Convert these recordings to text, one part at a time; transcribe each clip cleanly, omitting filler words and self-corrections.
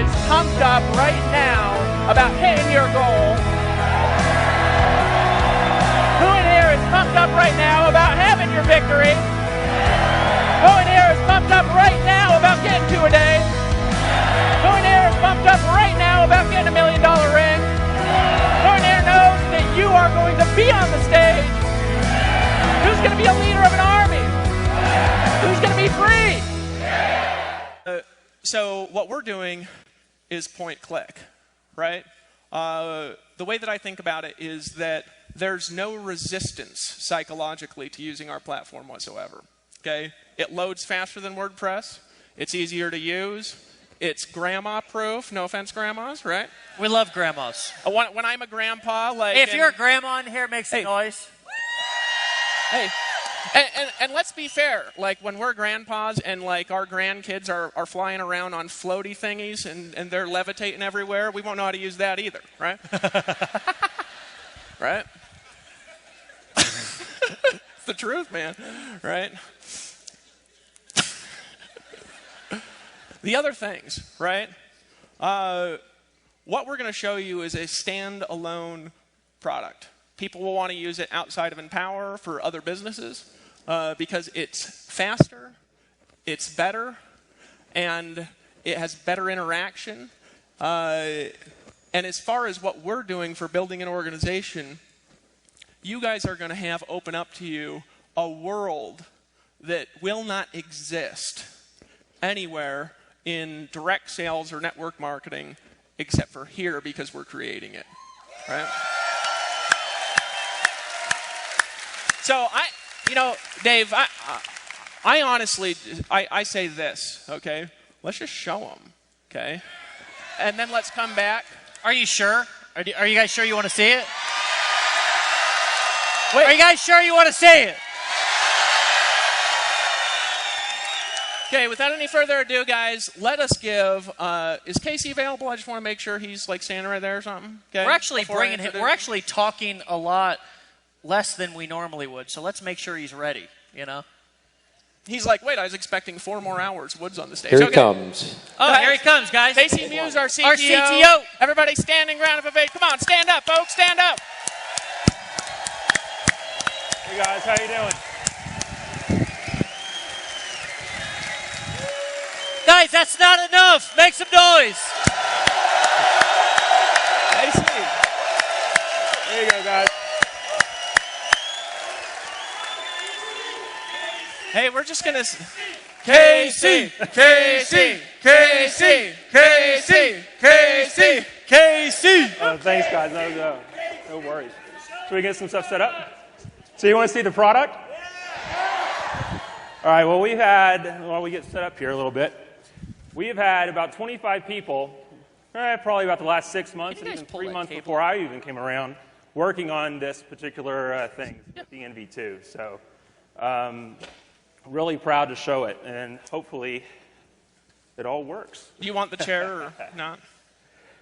is pumped up right now about hitting your goal? Who in here is pumped up right now about having your victory? Who in here is pumped up right now about getting to a day? Who in here is pumped up right now about getting $1 million ring? Who in here knows that you are going to be on the stage? Who's going to be a leader of an army? Who's going to be free? So what we're doing is point click, right? The way that I think about it is that there's no resistance psychologically to using our platform whatsoever, okay? It loads faster than WordPress. It's easier to use. It's grandma-proof. No offense, grandmas, right? We love grandmas. When I'm a grandpa, like... Hey, if you're a grandma in here, make some noise. Hey, and let's be fair. Like, when we're grandpas and, like, our grandkids are flying around on floaty thingies and they're levitating everywhere, we won't know how to use that either, right? Right? It's the truth, man, right? The other things, right? What we're going to show you is a standalone product. People will want to use it outside of Empower for other businesses because it's faster, it's better, and it has better interaction. And as far as what we're doing for building an organization, you guys are going to have open up to you a world that will not exist anywhere in direct sales or network marketing except for here because we're creating it, right? So Dave, I honestly, I say this, okay? Let's just show them, okay? And then let's come back. Are you sure? Are you guys sure you want to see it? Wait. Are you guys sure you want to see it? Okay, without any further ado, guys, let us give. Is Casey available? I just want to make sure he's like standing right there or something. Okay. We're actually bringing him. We're actually talking a lot less than we normally would, so let's make sure he's ready. You know. He's like, wait, I was expecting 4 more hours. Wood's on the stage. Here he comes. Oh, guys, here he comes, guys. Casey Muse, our CTO. Our CTO. Everybody standing round of ovation. Come on, stand up, folks, stand up. Hey guys, how you doing? Guys, that's not enough. Make some noise. Casey. There you go, guys. Hey, we're just going to... Casey, Casey, Casey, Casey, Casey, Casey. Oh, thanks, guys. No worries. Should we get some stuff set up? So you want to see the product? All right, well, while we get set up here a little bit, we've had about 25 people, probably about the last 6 months, and even 3 months before I even came around, working on this particular thing with the NV2. So really proud to show it, and hopefully it all works. Do you want the chair or not?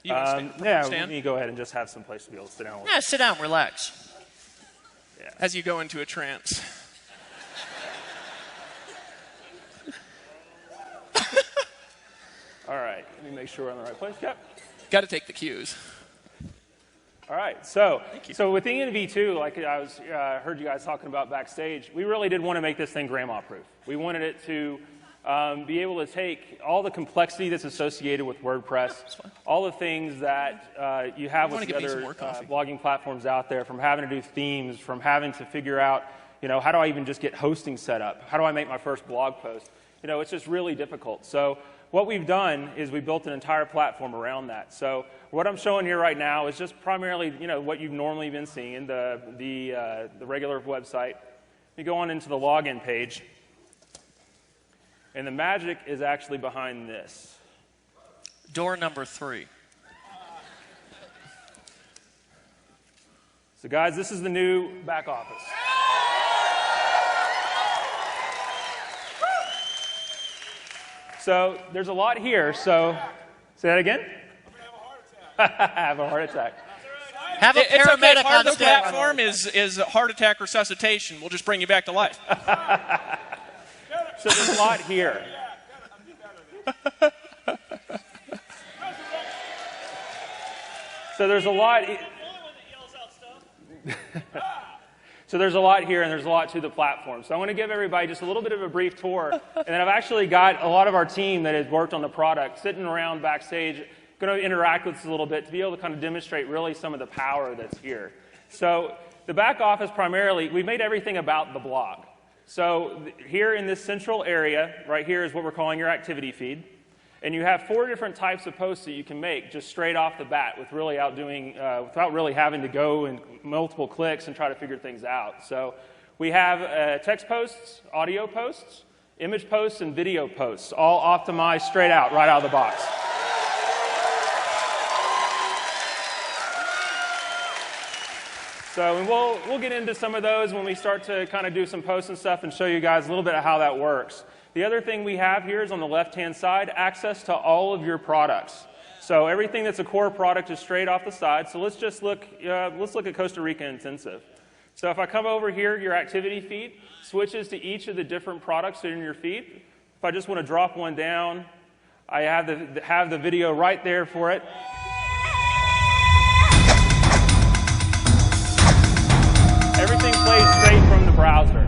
You want to yeah, stand? let me go ahead and just have some place to be able to sit down. Yeah, sit down, relax. Yeah. As you go into a trance. All right, let me make sure we're in the right place. Yep. Got to take the cues. All right, so with the NV2, like I heard you guys talking about backstage, we really did want to make this thing grandma-proof. We wanted it to be able to take all the complexity that's associated with WordPress, all the things that you have with the other blogging platforms out there, from having to do themes, from having to figure out, how do I even just get hosting set up? How do I make my first blog post? It's just really difficult. So what we've done is we built an entire platform around that. So what I'm showing here right now is just primarily, what you've normally been seeing, the regular website. You go on into the login page, and the magic is actually behind this. Door number 3. So guys, this is the new back office. So there's a lot here. So say that again. Have a heart attack. Have a paramedic Part on of the stage. platform is heart attack resuscitation. We'll just bring you back to life. So there's a lot here. So there's a lot. So there's a lot here, and there's a lot to the platform. So I want to give everybody just a little bit of a brief tour. And then I've actually got a lot of our team that has worked on the product sitting around backstage, going to interact with us a little bit to be able to kind of demonstrate really some of the power that's here. So the back office primarily, we made everything about the blog. So here in this central area, right here is what we're calling your activity feed. And you have 4 different types of posts that you can make just straight off the bat without really having to go and multiple clicks and try to figure things out. So we have text posts, audio posts, image posts, and video posts, all optimized straight out, right out of the box. So we'll get into some of those when we start to kind of do some posts and stuff and show you guys a little bit of how that works. The other thing we have here is on the left-hand side, access to all of your products. So everything that's a core product is straight off the side. So let's just look at Costa Rica Intensive. So if I come over here, your activity feed switches to each of the different products that are in your feed. If I just want to drop one down, I have the video right there for it. Everything plays straight from the browser.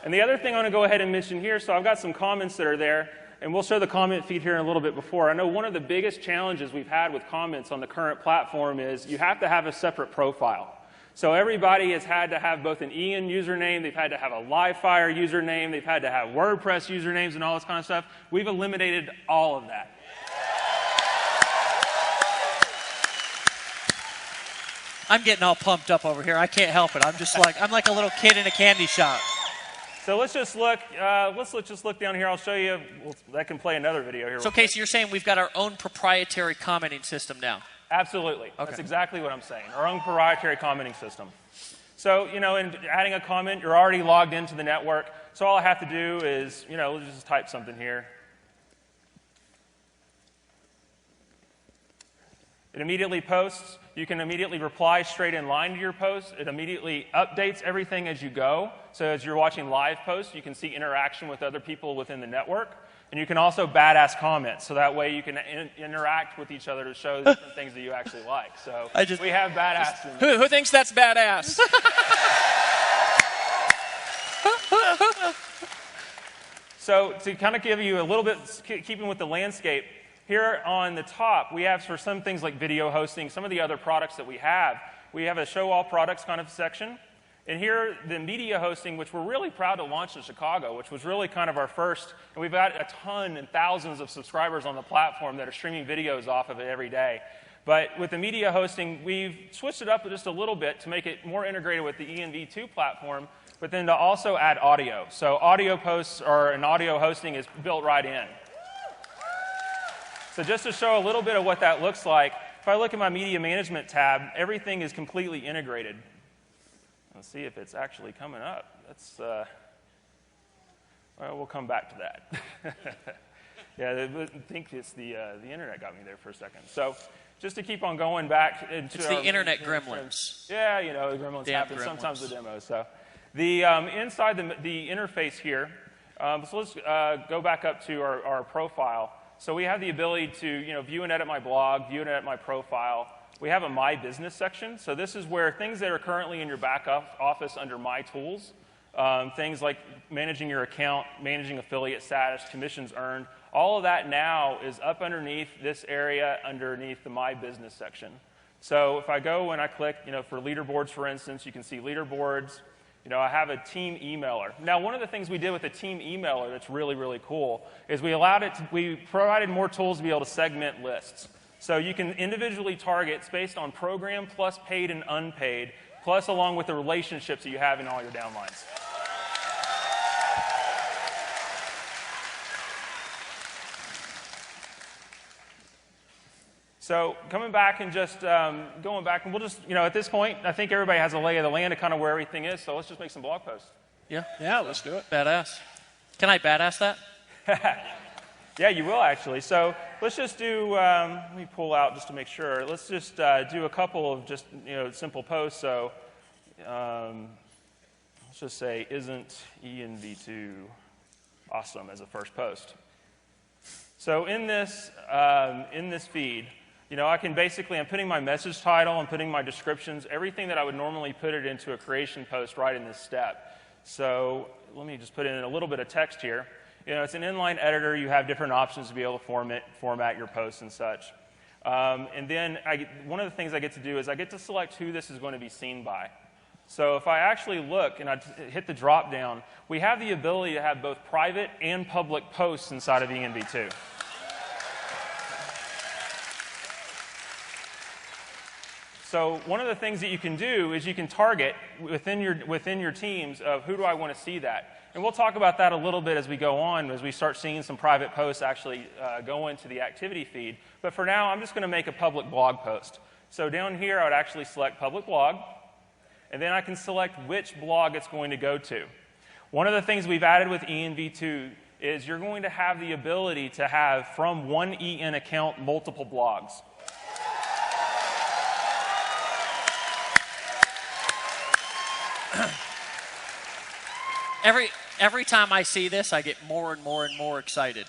And the other thing I want to go ahead and mention here, so I've got some comments that are there, and we'll show the comment feed here in a little bit before. I know one of the biggest challenges we've had with comments on the current platform is you have to have a separate profile. So everybody has had to have both an Ian username, they've had to have a Livefire username, they've had to have WordPress usernames and all this kind of stuff. We've eliminated all of that. I'm getting all pumped up over here. I can't help it. I'm like a little kid in a candy shop. So let's just look. Let's just look down here. I'll show you. That can play another video here. So, Casey, you're saying we've got our own proprietary commenting system now? Absolutely. Okay. That's exactly what I'm saying. Our own proprietary commenting system. So, in adding a comment, you're already logged into the network. So all I have to do is, let's just type something here. It immediately posts. You can immediately reply straight in line to your post. It immediately updates everything as you go. So as you're watching live posts, you can see interaction with other people within the network. And you can also badass comment. So that way you can interact with each other to show the different things that you actually like. So we have badass. Who thinks that's badass? So to kind of give you a little bit, keeping with the landscape, here on the top, we have for some things like video hosting, some of the other products that we have a show all products kind of section. And here, the media hosting, which we're really proud to launch in Chicago, which was really kind of our first, and we've got a ton and thousands of subscribers on the platform that are streaming videos off of it every day. But with the media hosting, we've switched it up just a little bit to make it more integrated with the ENV2 platform, but then to also add audio. So audio posts and audio hosting is built right in. So just to show a little bit of what that looks like, if I look at my media management tab, everything is completely integrated. Let's see if it's actually coming up. Well, we'll come back to that. Yeah, I think it's the internet got me there for a second. So just to keep on going back into it's the internet gremlins. Yeah, the gremlins happen sometimes with demos. So the inside the interface here. So let's go back up to our profile. So we have the ability to view and edit my blog, view and edit my profile. We have a My Business section. So this is where things that are currently in your back office under My Tools, things like managing your account, managing affiliate status, commissions earned, all of that now is up underneath this area underneath the My Business section. So if I go and I click, for leaderboards, for instance, you can see leaderboards. I have a team emailer. Now, one of the things we did with the team emailer that's really, really cool is we provided more tools to be able to segment lists. So you can individually target based on program plus paid and unpaid, plus along with the relationships that you have in all your downlines. So coming back and just going back, and we'll just, at this point, I think everybody has a lay of the land of kind of where everything is, so let's just make some blog posts. Yeah, let's do it. Badass. Can I badass that? Yeah, you will actually. So let's just do, let me pull out just to make sure. Let's just do a couple of just, simple posts. So let's just say, isn't ENV2 awesome as a first post? So in this feed, I can basically, I'm putting my message title, I'm putting my descriptions, everything that I would normally put it into a creation post right in this step. So let me just put in a little bit of text here. It's an inline editor. You have different options to be able to format your posts and such. And then one of the things I get to do is I get to select who this is going to be seen by. So if I actually look and I hit the drop down, we have the ability to have both private and public posts inside of ENV2. So one of the things that you can do is you can target within your teams of who do I want to see that. And we'll talk about that a little bit as we go on, as we start seeing some private posts actually go into the activity feed. But for now, I'm just going to make a public blog post. So down here, I would actually select public blog, and then I can select which blog it's going to go to. One of the things we've added with ENV2 is you're going to have the ability to have, from one EN account, multiple blogs. Every time I see this, I get more and more and more excited,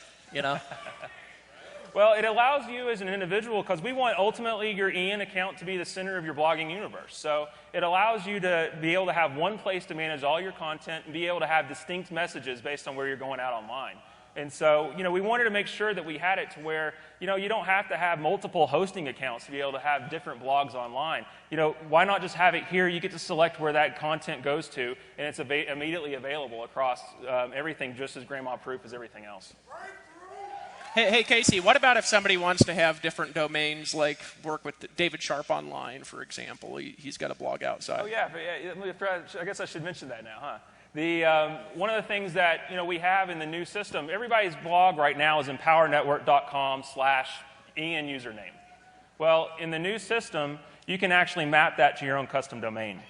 Well, it allows you as an individual, because we want ultimately your EN account to be the center of your blogging universe. So it allows you to be able to have one place to manage all your content and be able to have distinct messages based on where you're going out online. And so, we wanted to make sure that we had it to where, you don't have to have multiple hosting accounts to be able to have different blogs online. Why not just have it here? You get to select where that content goes to, and it's immediately available across everything, just as grandma-proof as everything else. Hey, Casey, what about if somebody wants to have different domains, like work with David Sharpe online, for example? He's got a blog outside. Oh, yeah. I guess I should mention that now, huh? One of the things that we have in the new system, everybody's blog right now is empowernetwork.com/EN username. Well, in the new system, you can actually map that to your own custom domain.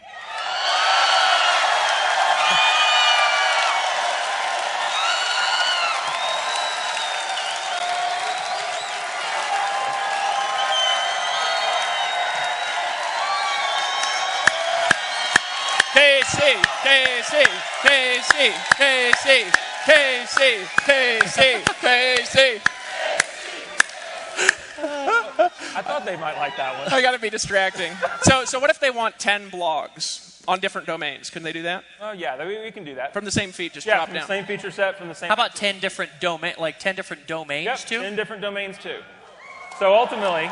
Casey. I thought they might like that one. I got to be distracting. So what if they want 10 blogs on different domains? Can they do that? Oh, yeah, we can do that. From the same feed, just drop down. From the same feature set, from the same... How about 10 different domains, Yep, too? 10 different domains, too. So ultimately...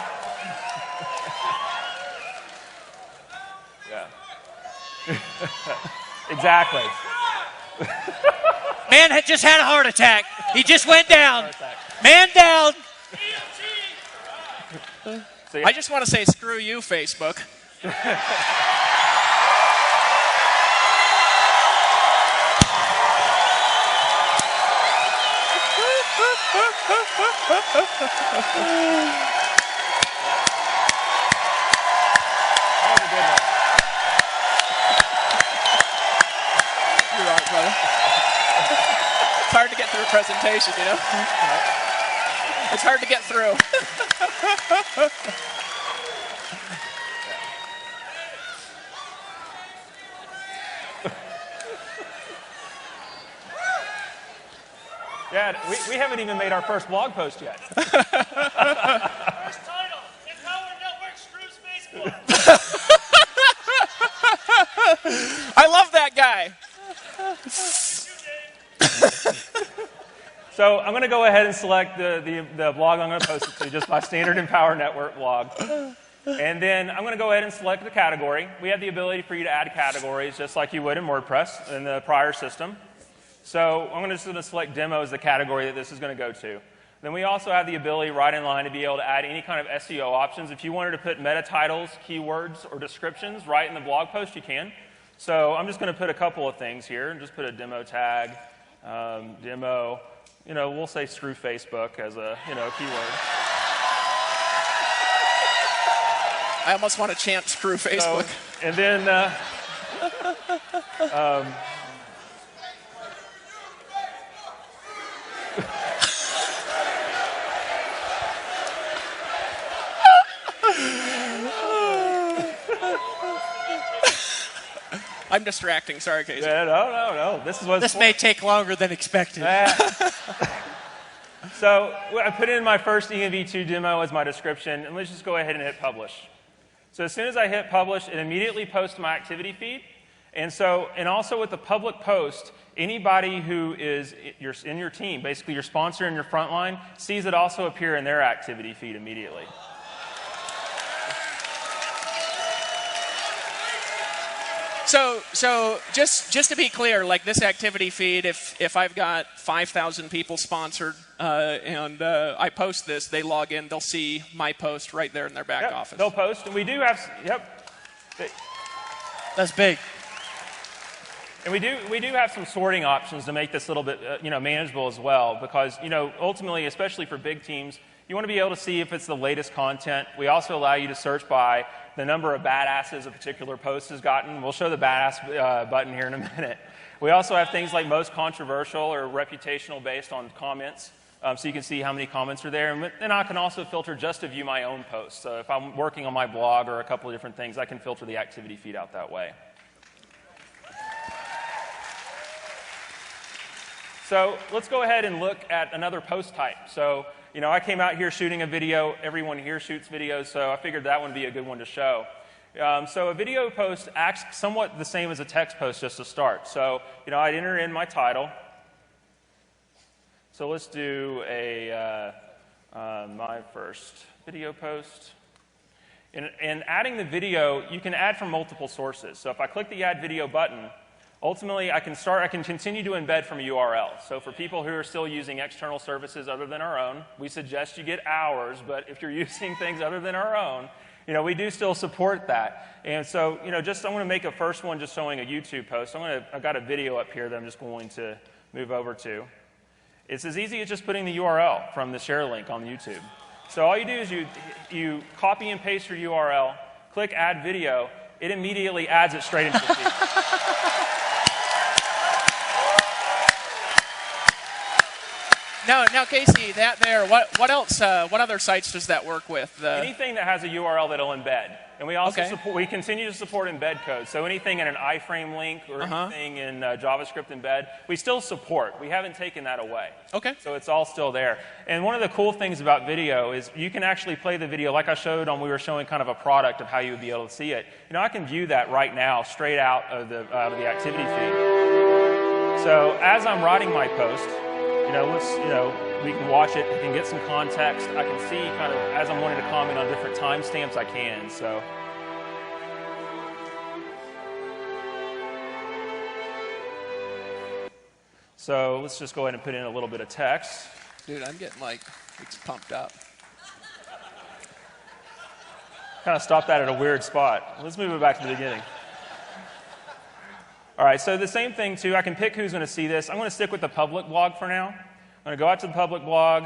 yeah. Exactly. Man had just had a heart attack. He just went down. Man down. So, yeah. I just want to say screw you, Facebook. You're right, brother. It's hard to get through a presentation, It's hard to get through. Yeah, we haven't even made our first blog post yet. First title, Empower Network screws Facebook. I love that guy. So I'm going to go ahead and select the blog I'm going to post it to, just my standard Empower Network blog. And then I'm going to go ahead and select the category. We have the ability for you to add categories just like you would in WordPress in the prior system. So I'm just going to select demo as the category that this is going to go to. Then we also have the ability right in line to be able to add any kind of SEO options. If you wanted to put meta titles, keywords, or descriptions right in the blog post, you can. So I'm just going to put a couple of things here and just put a demo tag, demo. We'll say screw Facebook as a keyword. I almost want to chant screw Facebook. So, and then I'm distracting. Sorry, Casey. No. This is what. This may take longer than expected. So I put in my first ENV2 demo as my description, and let's just go ahead and hit publish. So as soon as I hit publish, it immediately posts my activity feed. And also with the public post, anybody who is in your team, basically your sponsor and your frontline, sees it also appear in their activity feed immediately. So just to be clear, like this activity feed, if I've got 5,000 people sponsored and I post this, they log in, they'll see my post right there in their back office. They'll post, and we do have, That's big. And we do have some sorting options to make this a little bit manageable as well, because ultimately, especially for big teams, you want to be able to see if it's the latest content. We also allow you to search by the number of badasses a particular post has gotten. We'll show the badass button here in a minute. We also have things like most controversial or reputational based on comments, so you can see how many comments are there. And then I can also filter just to view my own posts. So if I'm working on my blog or a couple of different things, I can filter the activity feed out that way. So let's go ahead and look at another post type. So I came out here shooting a video. Everyone here shoots videos, so I figured that would be a good one to show. So a video post acts somewhat the same as a text post just to start. So I'd enter in my title. So let's do my first video post. And adding the video, you can add from multiple sources. So if I click the Add Video button, ultimately, I can continue to embed from a URL. So for people who are still using external services other than our own, we suggest you get ours, but if you're using things other than our own, we do still support that. And so, I'm going to make a first one just showing a YouTube post. I've got a video up here that I'm just going to move over to. It's as easy as just putting the URL from the share link on YouTube. So all you do is you copy and paste your URL, click Add Video, it immediately adds it straight into the feed. Now, Casey, that there. What else? What other sites does that work with? Anything that has a URL that'll embed, and we also we continue to support embed code. So anything in an iframe link or anything in JavaScript embed, we still support. We haven't taken that away. Okay. So it's all still there. And one of the cool things about video is you can actually play the video, like I showed on. We were showing kind of a product of how you would be able to see it. I can view that right now straight out of the activity feed. So as I'm writing my post. We can watch it, we can get some context. I can see kind of, as I'm wanting to comment on different timestamps, I can, So let's just go ahead and put in a little bit of text. Dude, I'm getting it's pumped up. Kind of stop that at a weird spot. Let's move it back to the beginning. All right, so the same thing, too. I can pick who's going to see this. I'm going to stick with the public blog for now. I'm going to go out to the public blog,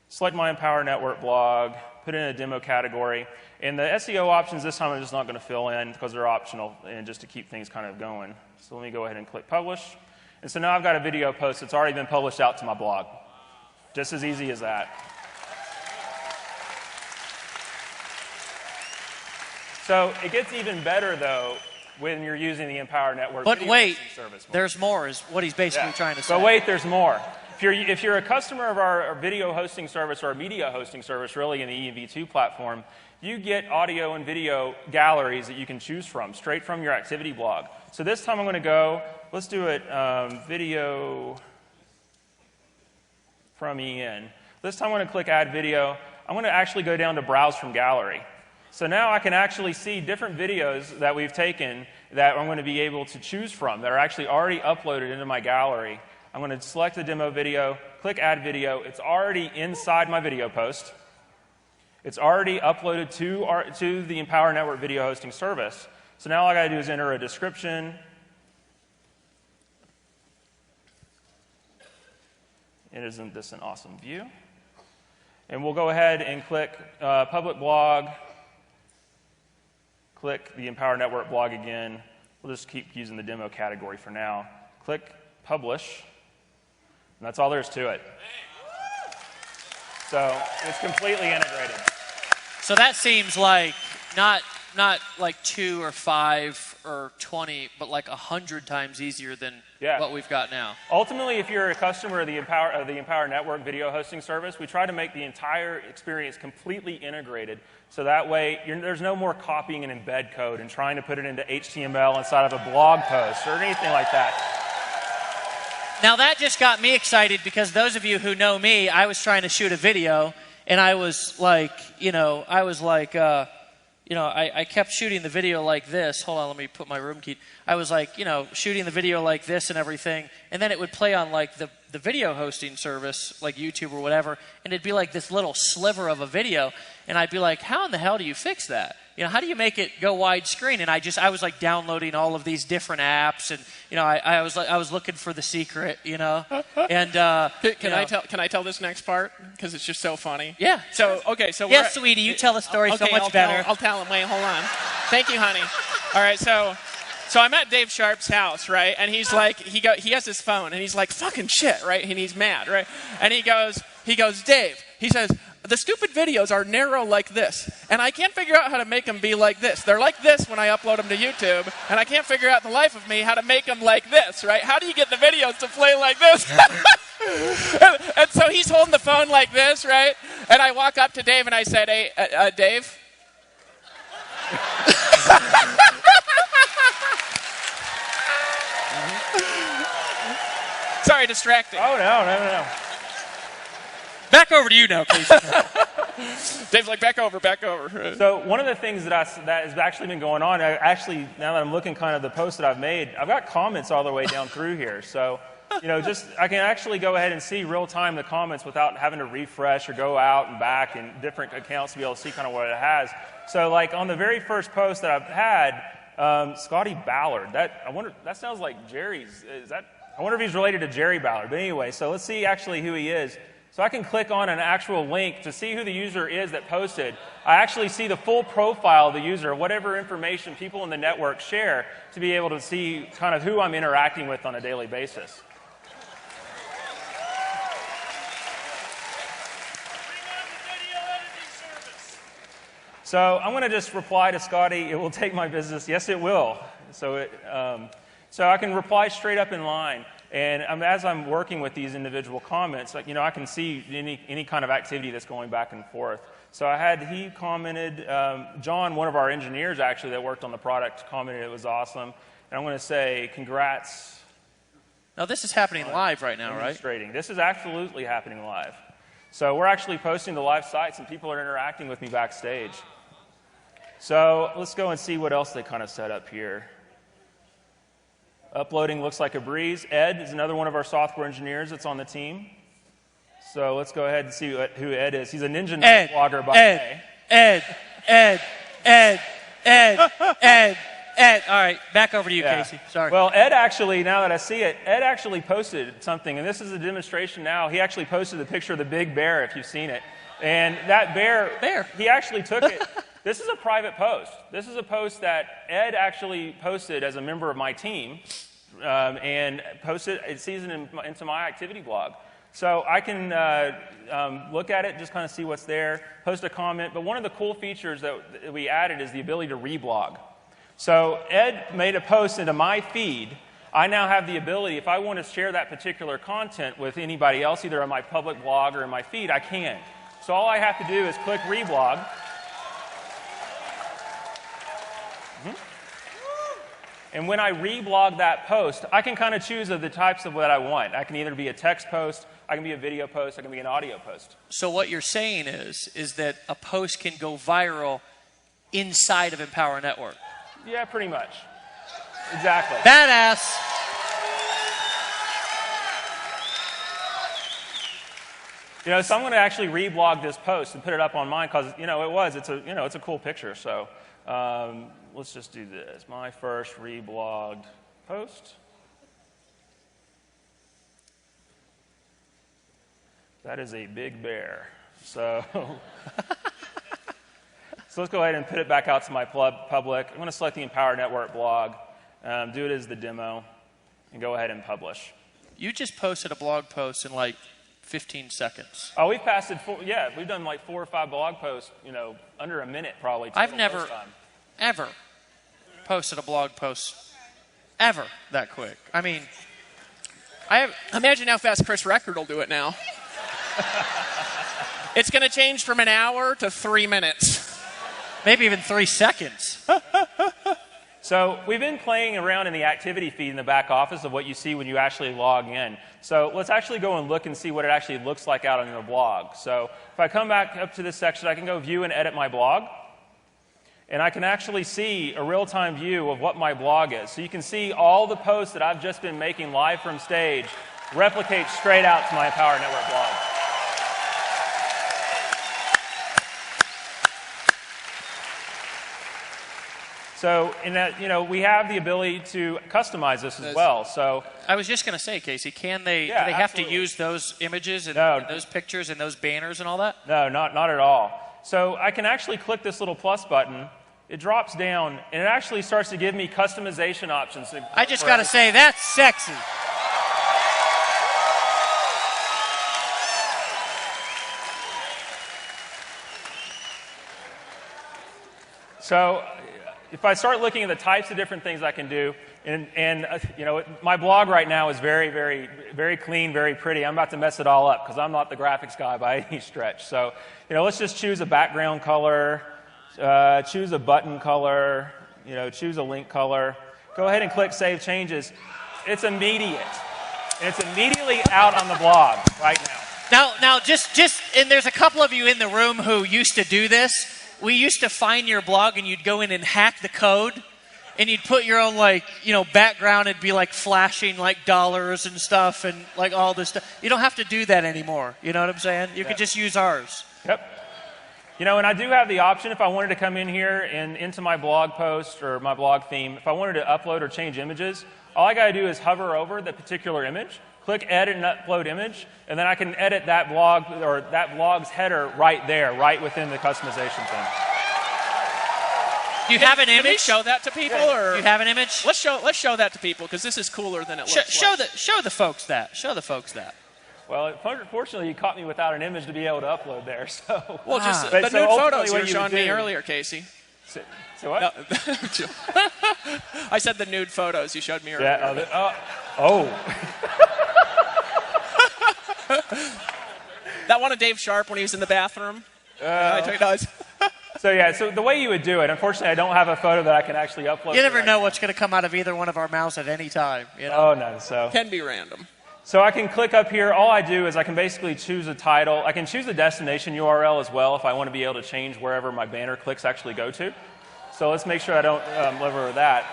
select my Empower Network blog, put in a demo category. And the SEO options this time I'm just not going to fill in because they're optional and just to keep things kind of going. So let me go ahead and click Publish. And so now I've got a video post that's already been published out to my blog. Just as easy as that. So it gets even better, though, when you're using the Empower Network but video wait, hosting service. There's more is what he's basically trying to say. But wait, there's more. If you're a customer of our video hosting service or our media hosting service, really in the ENV2 platform, you get audio and video galleries that you can choose from, straight from your activity blog. So this time I'm going to go, let's do it video from EN. This time I'm going to click Add Video. I'm going to actually go down to Browse from Gallery. So now I can actually see different videos that we've taken that I'm going to be able to choose from that are actually already uploaded into my gallery. I'm going to select the demo video, click Add Video. It's already inside my video post. It's already uploaded to the Empower Network video hosting service. So now all I got to do is enter a description. Isn't this an awesome view? And we'll go ahead and click Public Blog. Click the Empower Network blog again. We'll just keep using the demo category for now. Click Publish. And that's all there is to it. So it's completely integrated. So that seems like not like 2 or 5 or 20, but like 100 times easier than what we've got now. Ultimately, if you're a customer of the Empower Network video hosting service, we try to make the entire experience completely integrated. So that way, there's no more copying and embed code and trying to put it into HTML inside of a blog post or anything like that. Now that just got me excited because those of you who know me, I was trying to shoot a video and I was like, I kept shooting the video like this. Hold on, let me put my room key. I was like, shooting the video like this and everything. And then it would play on like the video hosting service, like YouTube or whatever. And it'd be like this little sliver of a video. And I'd be like, how in the hell do you fix that? How do you make it go widescreen? And I was like downloading all of these different apps. And, I was looking for the secret, And, can I tell this next part? Because it's just so funny. Yeah. So, okay. So yes, sweetie, you tell the story so much better. I'll tell him. Wait, hold on. Thank you, honey. All right, so I'm at Dave Sharpe's house, right? And he's like, he has his phone, and he's like, fucking shit, right? And he's mad, right? And he goes, Dave, he says, the stupid videos are narrow like this, and I can't figure out how to make them be like this. They're like this when I upload them to YouTube, and I can't figure out the life of me how to make them like this, right? How do you get the videos to play like this? and so he's holding the phone like this, right? And I walk up to Dave, and I said, hey, Dave? Sorry, distracting. Oh, no. Back over to you now, Casey. Dave's like, back over. So one of the things that has actually been going on, now that I'm looking kind of the post that I've made, I've got comments all the way down through here. So, I can actually go ahead and see real time the comments without having to refresh or go out and back in different accounts to be able to see kind of what it has. So like on the very first post that I've had, Scotty Ballard, that sounds like Jerry's, I wonder if he's related to Jerry Ballard. But anyway, so let's see actually who he is. So I can click on an actual link to see who the user is that posted. I actually see the full profile of the user, whatever information people in the network share, to be able to see kind of who I'm interacting with on a daily basis. So I'm going to just reply to Scotty, it will take my business. Yes, it will. So I can reply straight up in line. And as I'm working with these individual comments, I can see any kind of activity that's going back and forth. So he commented, John, one of our engineers actually that worked on the product, commented it was awesome. And I'm going to say, congrats. Now this is happening live right now, right? This is absolutely happening live. So we're actually posting to live sites and people are interacting with me backstage. So let's go and see what else they kind of set up here. Uploading looks like a breeze. Ed is another one of our software engineers that's on the team. So let's go ahead and see who Ed is. He's a Ninja blogger by day. Ed. All right, back over to you, Casey. Sorry. Well, Ed actually, now that I see it, Ed actually posted something, and this is a demonstration now. He actually posted a picture of the big bear, if you've seen it. And that bear. He actually took it. This is a private post. This is a post that Ed actually posted as a member of my team and posted it seasoned into my activity blog. So I can look at it, just kind of see what's there, post a comment. But one of the cool features that we added is the ability to reblog. So Ed made a post into my feed. I now have the ability, if I want to share that particular content with anybody else, either on my public blog or in my feed, I can. So all I have to do is click reblog. And when I reblog that post, I can kind of choose the types of what I want. I can either be a text post, I can be a video post, I can be an audio post. So what you're saying is that a post can go viral inside of Empower Network. Yeah, pretty much. Exactly. Badass. So I'm going to actually reblog this post and put it up on mine because it's a cool picture. So let's just do this. My first reblogged post. That is a big bear. So let's go ahead and put it back out to my public. I'm going to select the Empower Network blog, do it as the demo, and go ahead and publish. You just posted a blog post in like 15 seconds. Oh, we've passed it. We've done like 4 or 5 blog posts, under a minute probably. ever posted a blog post ever that quick. I mean, Imagine how fast Chris Record will do it now. It's going to change from an hour to 3 minutes. maybe even 3 seconds. So we've been playing around in the activity feed in the back office of what you see when you actually log in. So let's actually go and look and see what it actually looks like out on your blog. So if I come back up to this section, I can go view and edit my blog. And I can actually see a real-time view of what my blog is. So you can see all the posts that I've just been making live from stage replicate straight out to my Empower Network blog. So in that, we have the ability to customize this as well. So I was just going to say, Casey, can they? Yeah, do they have absolutely. to use those images and, No. and those pictures and those banners and all that? No, not at all. So I can actually click this little plus button. It drops down, and it actually starts to give me customization options. I just got to say, that's sexy. So if I start looking at the types of different things I can do, my blog right now is very, very, very clean, very pretty. I'm about to mess it all up because I'm not the graphics guy by any stretch. So, let's just choose a background color, choose a button color, choose a link color. Go ahead and click Save Changes. It's immediate. And it's immediately out on the blog right now. Now, just, and there's a couple of you in the room who used to do this. We used to find your blog, and you'd go in and hack the code, and you'd put your own, background. It'd be, flashing, dollars and stuff, and, all this stuff. You don't have to do that anymore. You know what I'm saying? You could just use ours. Yep. And I do have the option if I wanted to come in here and into my blog post or my blog theme, if I wanted to upload or change images, all I got to do is hover over the particular image, click Edit and Upload Image, and then I can edit that blog or that blog's header right there, right within the customization thing. Do you have an Can we image? show that to people? Or Do you have an image? let's show that to people because this is cooler than it looks. Show the folks that. Show the folks that. Well, unfortunately, you caught me without an image to be able to upload there. So, Well, just But the so nude ultimately photos you what were you showing would me do- earlier, Casey. so what? No. I said the nude photos you showed me earlier. Yeah. That one of Dave Sharpe when he was in the bathroom. I took those. So the way you would do it, unfortunately, I don't have a photo that I can actually upload. You never right know now. what's going to come out of either one of our mouths at any time. Oh no. So Can be random. I can click up here. All I do is I can basically choose a title. I can choose a destination URL as well if I want to be able to change wherever my banner clicks actually go to. So let's make sure I don't live over that.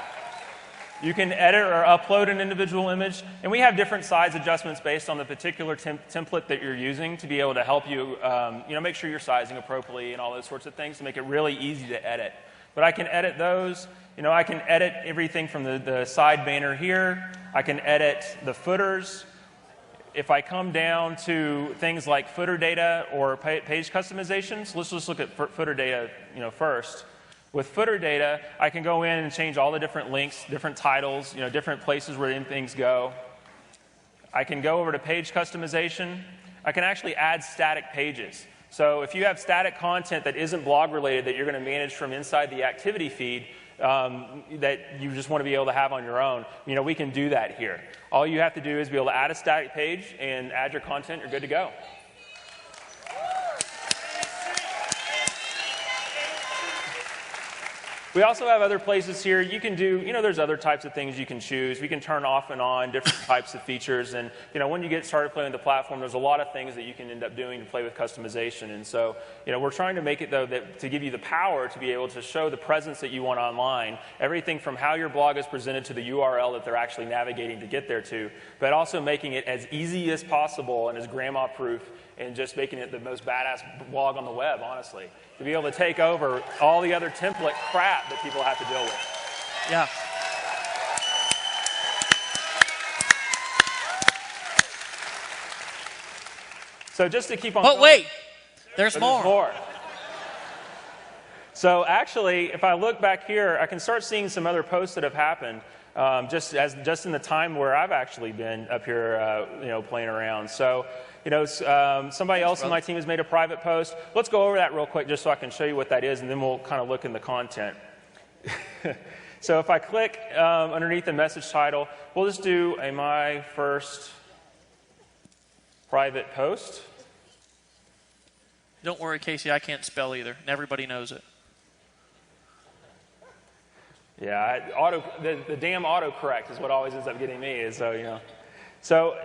You can edit or upload an individual image, and we have different size adjustments based on the particular template that you're using to be able to help you, make sure you're sizing appropriately and all those sorts of things to make it really easy to edit. But I can edit those. I can edit everything from the side banner here. I can edit the footers. If I come down to things like footer data or page customizations, let's just look at footer data, first. With footer data, I can go in and change all the different links, different titles, different places where things go. I can go over to page customization. I can actually add static pages. So if you have static content that isn't blog related that you're going to manage from inside the activity feed that you just want to be able to have on your own, we can do that here. All you have to do is be able to add a static page and add your content. You're good to go. We also have other places here. You can do, there's other types of things you can choose. We can turn off and on different types of features. And, when you get started playing with the platform, there's a lot of things that you can end up doing to play with customization. And so, we're trying to make it, though, to give you the power to be able to show the presence that you want online. Everything from how your blog is presented to the URL that they're actually navigating to get there to, but also making it as easy as possible and as grandma-proof and just making it the most badass blog on the web, honestly. To be able to take over all the other template crap that people have to deal with. Yeah. So just to keep on But going, wait, there's there's more. So actually, if I look back here, I can start seeing some other posts that have happened just in the time where I've actually been up here, playing around. So, somebody else on my team has made a private post. Let's go over that real quick just so I can show you what that is, and then we'll kind of look in the content. So if I click underneath the message title, we'll just do a my first private post. Don't worry, Casey, I can't spell either, and everybody knows it. Yeah, the damn autocorrect is what always ends up getting me. Is so you know. So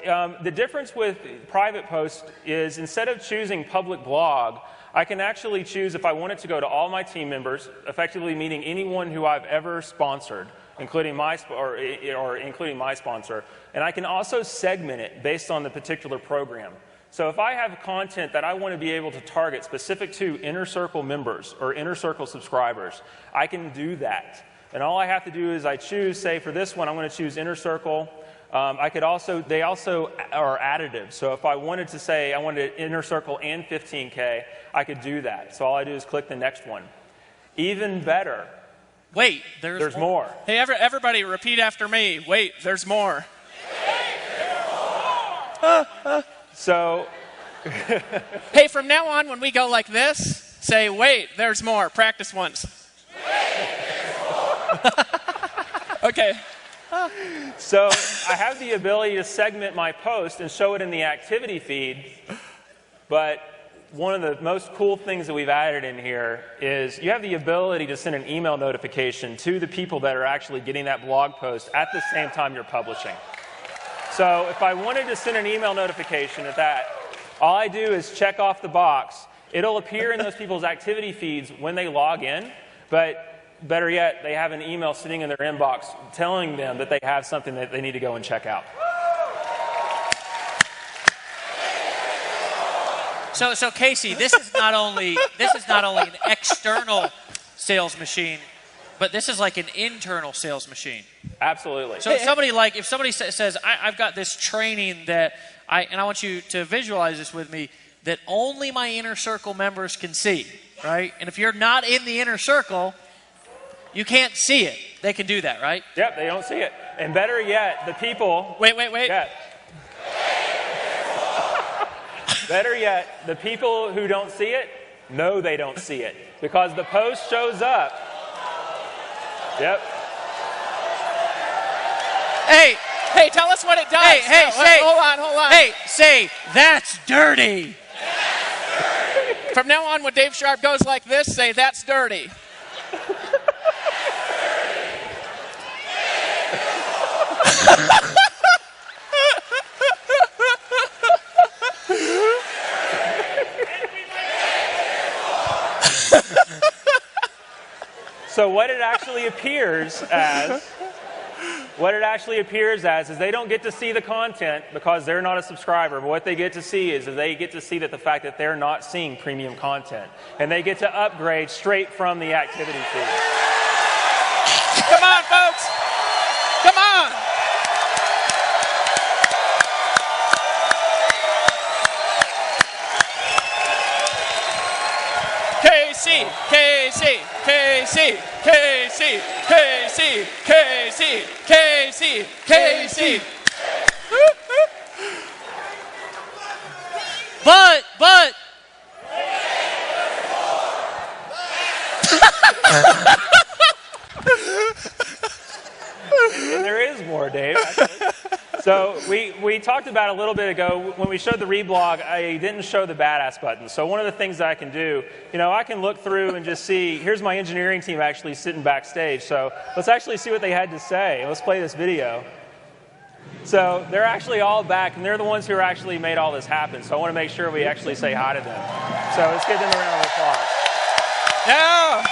the difference with private post is instead of choosing public blog, I can actually choose if I want it to go to all my team members, effectively meaning anyone who I've ever sponsored, including my including my sponsor, and I can also segment it based on the particular program. So if I have content that I want to be able to target specific to Inner Circle members or Inner Circle subscribers, I can do that. And all I have to do is I choose, say for this one, I'm going to choose Inner Circle. They also are additive. So if I wanted to say I wanted Inner Circle and 15K, I could do that. So all I do is click the next one. Even better. Wait, there's more. Hey, everybody, repeat after me. Wait, there's more. So, hey, from now on, when we go like this, say, wait, there's more. Practice once. Okay. So I have the ability to segment my post and show it in the activity feed, but one of the most cool things that we've added in here is you have the ability to send an email notification to the people that are actually getting that blog post at the same time you're publishing. So if I wanted to send an email notification at that, all I do is check off the box. It'll appear in those people's activity feeds when they log in, but better yet, they have an email sitting in their inbox telling them that they have something that they need to go and check out. So Casey, this is not only an external sales machine, but this is like an internal sales machine. Absolutely. So if somebody says, I've got this training that I want you to visualize this with me, that only my Inner Circle members can see, right? And if you're not in the Inner Circle, you can't see it. They can do that, right? Yep, they don't see it. And better yet, the people... Wait. Yeah. Better yet, the people who don't see it know they don't see it because the post shows up. Yep. Hey, tell us what it does. Hey, hold on. Hey, say, that's dirty. From now on, when Dave Sharpe goes like this, say, that's dirty. So what it actually appears as is they don't get to see the content because they're not a subscriber, but what they get to see is they get to see that the fact that they're not seeing premium content, and they get to upgrade straight from the activity feed. Come on, folks. Come on. Casey. But. And there is more, Dave. So we talked about a little bit ago when we showed the reblog, I didn't show the badass button. So one of the things that I can do, I can look through and just see, here's my engineering team actually sitting backstage. So let's actually see what they had to say. Let's play this video. So they're actually all back, and they're the ones who actually made all this happen. So I want to make sure we actually say hi to them. So let's give them a round of applause. Yeah.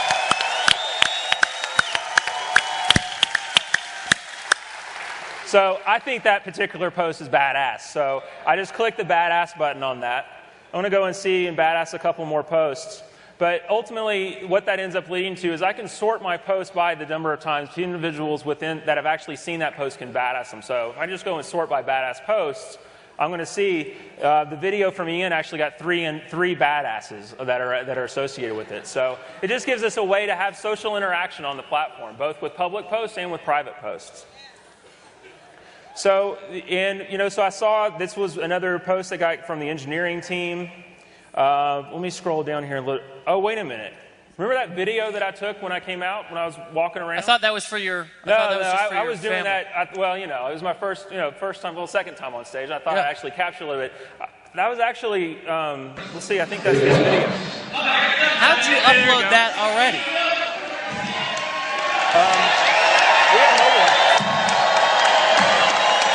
So I think that particular post is badass. So I just click the badass button on that. I want to go and see and badass a couple more posts. But ultimately, what that ends up leading to is I can sort my posts by the number of times individuals within that have actually seen that post can badass them. So if I just go and sort by badass posts, I'm going to see the video from Ian actually got three badasses that are associated with it. So it just gives us a way to have social interaction on the platform, both with public posts and with private posts. So, so I saw this was another post I got from the engineering team. Let me scroll down here a little. Oh, wait a minute. Remember that video that I took when I came out, when I was walking around? I thought that was for your. I was doing that. Well, it was my first time, second time on stage. I thought I'd actually capture a little bit. That was actually, let's see, I think that's this video. How'd you upload that already? We have mobile.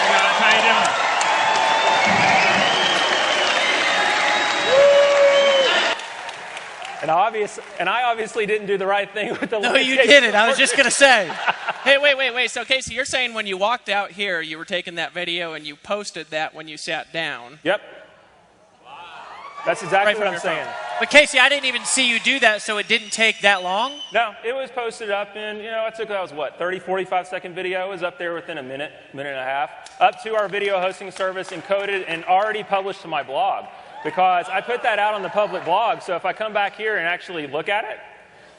Hey guys, how you doing? And I obviously didn't do the right thing with the. No, you didn't. I was just going to say. Hey, wait. So, Casey, you're saying when you walked out here, you were taking that video and you posted that when you sat down. Yep. That's exactly what I'm saying. But Casey, I didn't even see you do that, so it didn't take that long? No, it was posted up in, that was what, 30, 45-second video. It was up there within a minute and a half, up to our video hosting service, encoded, and already published to my blog. Because I put that out on the public blog, so if I come back here and actually look at it,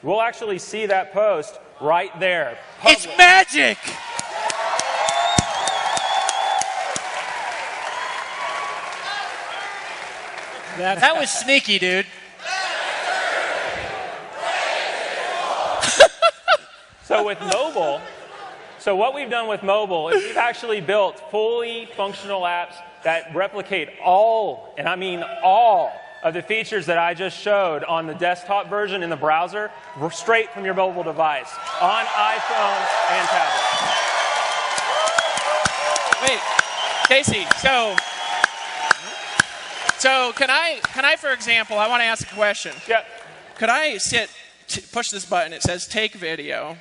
we'll actually see that post right there. Public. It's magic! That was sneaky, dude. So with mobile, what we've done with mobile is we've actually built fully functional apps that replicate all, and I mean all, of the features that I just showed on the desktop version in the browser, straight from your mobile device, on iPhone and tablet. Wait, Casey, so can I, for example, I want to ask a question. Yep. Could I push this button, it says take a video,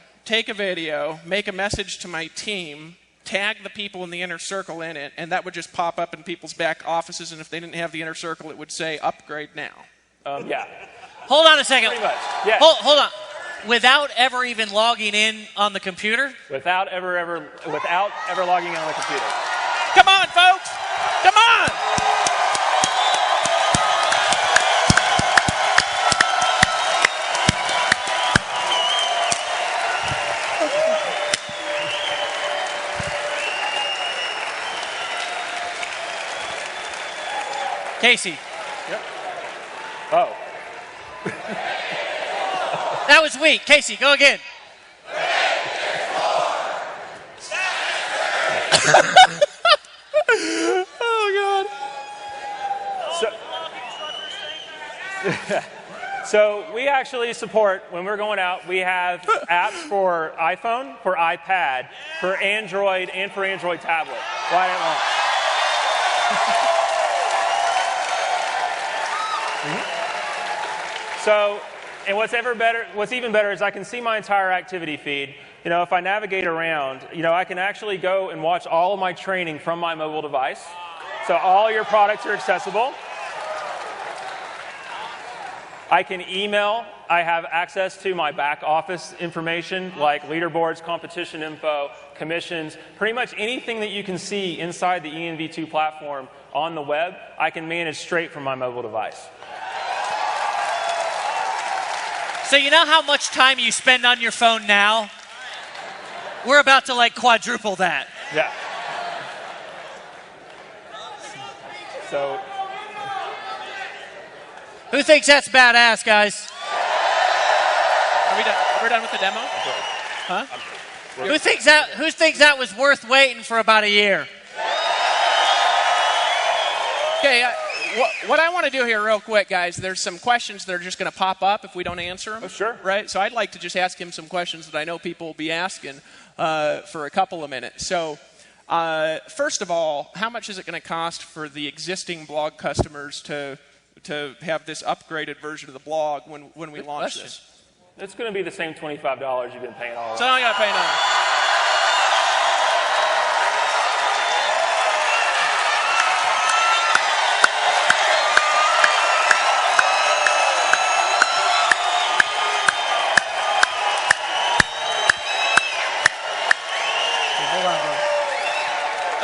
make a message to my team, tag the people in the inner circle in it, and that would just pop up in people's back offices, and if they didn't have the inner circle, it would say upgrade now. Yeah. Hold on a second. Pretty much, yeah. Hold on. Without ever even logging in on the computer? Without ever logging in on the computer. Come on, folks! Come on! Casey. Yep. Oh. That was weak. Casey, go again. Oh, God. So we actually support, when we're going out, we have apps for iPhone, for iPad, for Android, and for Android tablet. Right at once. So, and what's even better is I can see my entire activity feed. If I navigate around, I can actually go and watch all of my training from my mobile device. So all your products are accessible. I can email. I have access to my back office information like leaderboards, competition info, commissions, pretty much anything that you can see inside the ENV2 platform on the web, I can manage straight from my mobile device. So you know how much time you spend on your phone now? We're about to quadruple that. Yeah. So. Who thinks that's badass, guys? Are we done with the demo? Huh? Who thinks that was worth waiting for about a year? Okay, what I want to do here real quick, guys, there's some questions that are just going to pop up if we don't answer them. Oh, sure. Right? So I'd like to just ask him some questions that I know people will be asking for a couple of minutes. So first of all, how much is it going to cost for the existing blog customers to have this upgraded version of the blog when we launch this? It's going to be the same $25 you've been paying all along. So I don't got to pay nothing.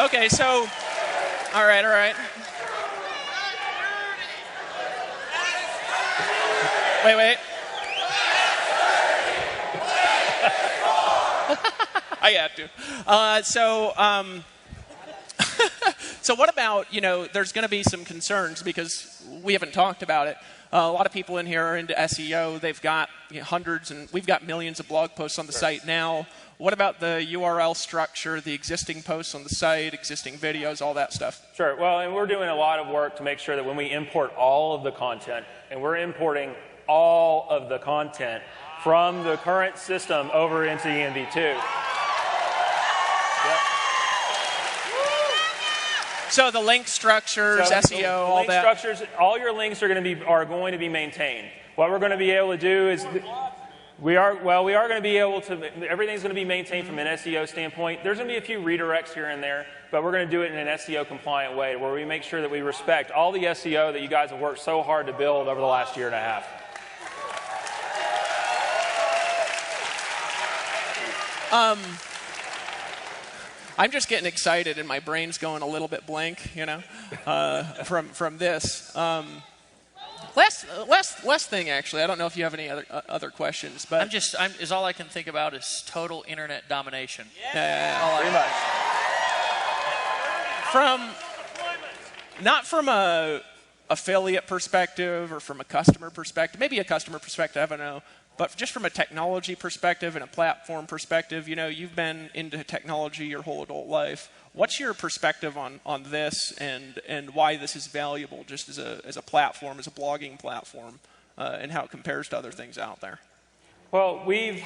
Okay, so, all right. Wait. I had to. So what about, there's going to be some concerns because we haven't talked about it. A lot of people in here are into SEO. They've got hundreds and we've got millions of blog posts on the site now. What about the URL structure, the existing posts on the site, existing videos, all that stuff? Sure. Well, and we're doing a lot of work to make sure that when we import all of the content, and we're importing all of the content from the current system over into ENV2. Yep. So the link structures, SEO, all that. Link structures, all your links are going to be maintained. What we're going to be able to do is we are going to be able to, everything's going to be maintained from an SEO standpoint. There's going to be a few redirects here and there, but we're going to do it in an SEO compliant way where we make sure that we respect all the SEO that you guys have worked so hard to build over the last year and a half. I'm just getting excited and my brain's going a little bit blank, from this. Last thing, actually. I don't know if you have any other questions, but all I can think about is total internet domination. Yeah. Pretty much. Not from a affiliate perspective or from a customer perspective, maybe a customer perspective, I don't know. But just from a technology perspective and a platform perspective, you've been into technology your whole adult life. What's your perspective on this and why this is valuable just as a platform, as a blogging platform, and how it compares to other things out there? Well, we've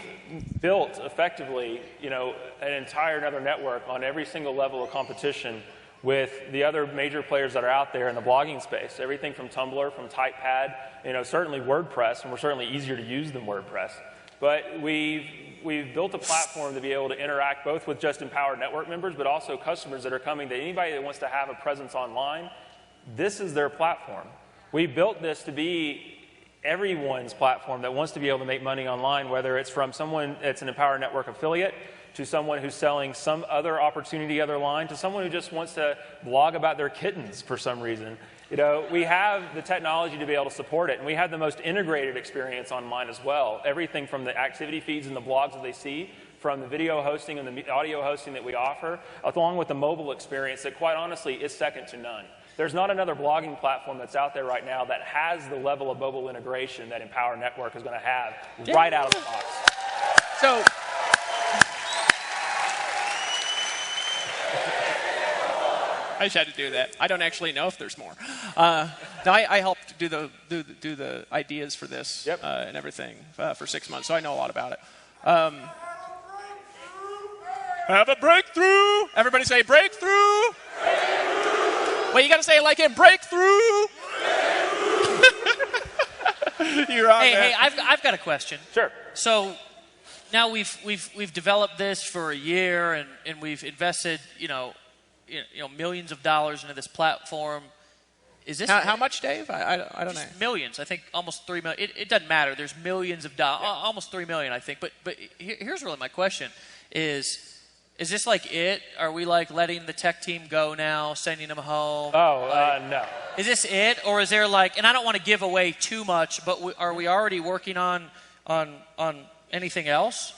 built effectively, an entire another network on every single level of competition with the other major players that are out there in the blogging space. Everything from Tumblr, from Typepad, certainly WordPress, and we're certainly easier to use than WordPress. But we've built a platform to be able to interact both with just Empower Network members, but also customers that are coming, that anybody that wants to have a presence online, this is their platform. We built this to be everyone's platform that wants to be able to make money online, whether it's from someone that's an Empower Network affiliate, to someone who's selling some other opportunity other line, to someone who just wants to blog about their kittens for some reason. We have the technology to be able to support it, and we have the most integrated experience online as well. Everything from the activity feeds and the blogs that they see, from the video hosting and the audio hosting that we offer, along with the mobile experience that, quite honestly, is second to none. There's not another blogging platform that's out there right now that has the level of mobile integration that Empower Network is going to have right out of the box. So, I just had to do that. I don't actually know if there's more. Now I helped do the ideas for this and everything for 6 months, so I know a lot about it. Have a breakthrough. Everybody say breakthrough. Well, you got to say it like it. Breakthrough. You're on Hey, I've got a question. Sure. So now we've developed this for a year and we've invested millions of dollars into this platform. Is this how much, Dave? I don't know. Millions. I think almost 3 million. It doesn't matter. There's millions of dollars. Almost 3 million, I think. But here's really my question: Is this like it? Are we like letting the tech team go now, sending them home? No. Is this it, or is there like? And I don't want to give away too much, but are we already working on anything else?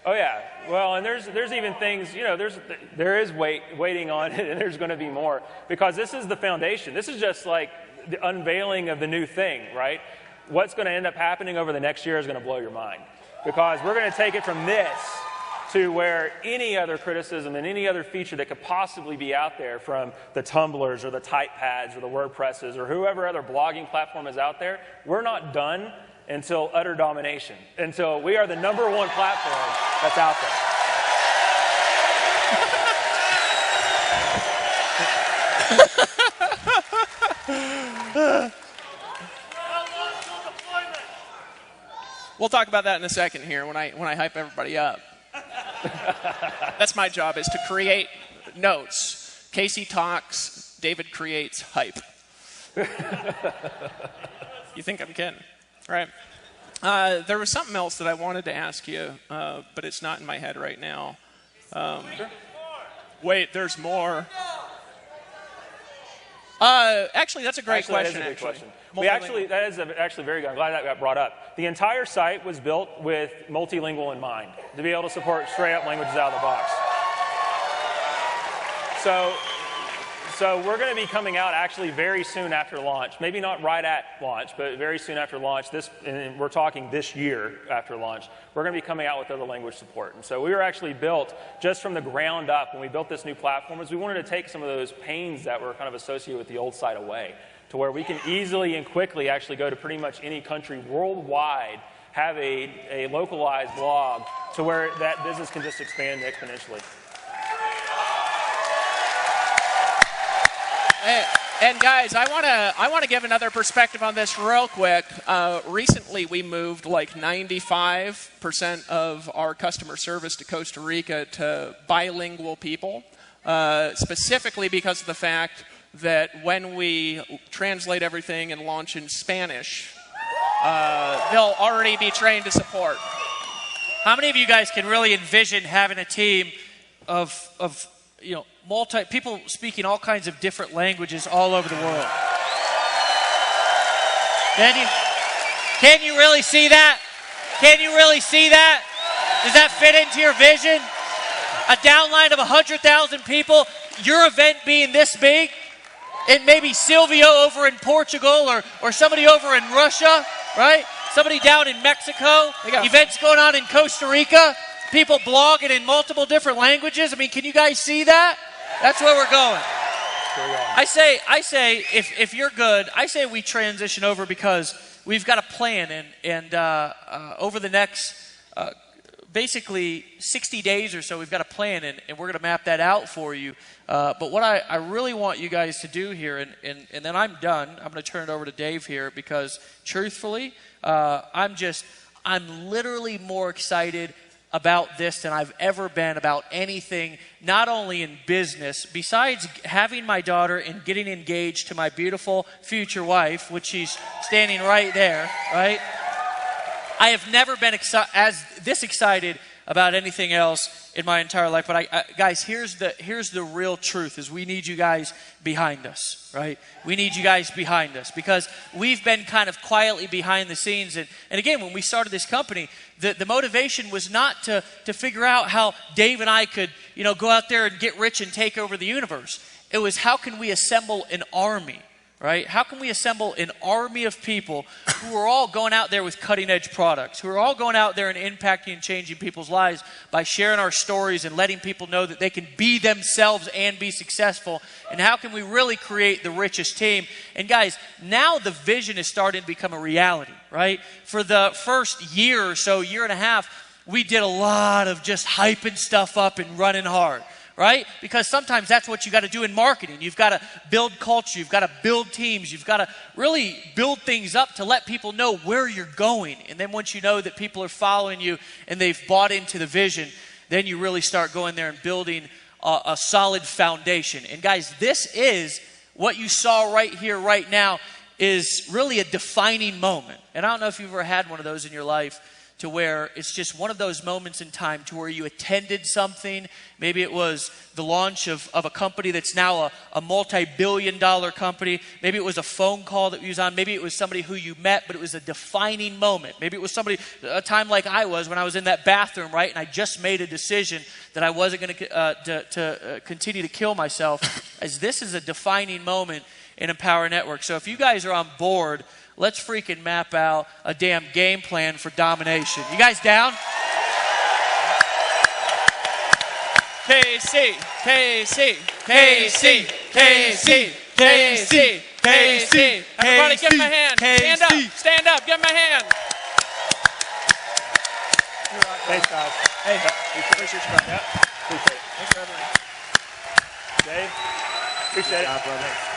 Oh yeah. Well, and there's even things, there is waiting on it, and there's going to be more, because this is the foundation. This is just like the unveiling of the new thing, right? What's going to end up happening over the next year is going to blow your mind, because we're going to take it from this to where any other criticism and any other feature that could possibly be out there from the Tumblrs or the Typepads or the WordPresses or whoever other blogging platform is out there, we're not done until utter domination, until we are the #1 platform that's out there. We'll talk about that in a second here when I hype everybody up. That's my job, is to create notes. Casey talks, David creates hype. You think I'm kidding? Right. There was something else that I wanted to ask you, but it's not in my head right now. Wait, there's more. Actually, that's a great question. That is a good question. That is actually very good. I'm glad that got brought up. The entire site was built with multilingual in mind, to be able to support straight-up languages out of the box. so we're going to be coming out actually very soon after launch. Maybe not right at launch, but very soon after launch. And we're talking this year after launch. We're going to be coming out with other language support. And so we were actually built just from the ground up when we built this new platform. Is we wanted to take some of those pains that were kind of associated with the old site away, to where we can easily and quickly actually go to pretty much any country worldwide, have a localized blog, to where that business can just expand exponentially. And guys, I want to give another perspective on this real quick. Recently, we moved like 95% of our customer service to Costa Rica to bilingual people, specifically because of the fact that when we translate everything and launch in Spanish, they'll already be trained to support. How many of you guys can really envision having a team of people speaking all kinds of different languages all over the world? Can you really see that? Can you really see that? Does that fit into your vision? A downline of 100,000 people, your event being this big, and maybe Silvio over in Portugal or somebody over in Russia, right? Somebody down in Mexico, events going on in Costa Rica, people blogging in multiple different languages. I mean, can you guys see that? That's where we're going. I say, if you're good, I say we transition over because we've got a plan, and over the next basically 60 days or so, we've got a plan, and we're going to map that out for you. But what I really want you guys to do here, and then I'm done. I'm going to turn it over to Dave here because, truthfully, I'm literally more excited about this than I've ever been about anything, not only in business, besides having my daughter and getting engaged to my beautiful future wife, which she's standing right there, right? I have never been this excited about anything else in my entire life. But guys, here's the real truth: is we need you guys behind us, right? We need you guys behind us because we've been kind of quietly behind the scenes. And again, when we started this company, the motivation was not to figure out how Dave and I could, go out there and get rich and take over the universe. It was, how can we assemble an army? Right? How can we assemble an army of people who are all going out there with cutting edge products, who are all going out there and impacting and changing people's lives by sharing our stories and letting people know that they can be themselves and be successful? And how can we really create the richest team? And guys, now the vision is starting to become a reality, right? For the first year or so, year and a half, we did a lot of just hyping stuff up and running hard. Right? Because sometimes that's what you got to do in marketing. You've got to build culture. You've got to build teams. You've got to really build things up to let people know where you're going. And then once you know that people are following you and they've bought into the vision, then you really start going there and building a solid foundation. And guys, this is what you saw right here, right now, is really a defining moment. And I don't know if you've ever had one of those in your life, to where it's just one of those moments in time to where you attended something. Maybe it was the launch of a company that's now a multi-billion-dollar company. Maybe it was a phone call that you was on. Maybe it was somebody who you met, but it was a defining moment. Maybe it was a time like I was when I was in that bathroom, right? And I just made a decision that I wasn't going to continue to kill myself. As this is a defining moment in Empower Network. So if you guys are on board, let's freaking map out a damn game plan for domination. You guys down? KC, KC, KC, KC, KC, KC. Everybody give him a hand. Stand up, give him a hand. Thanks, guys. Hey, appreciate you, brother. Appreciate it. Thanks for having me. Dave, appreciate it.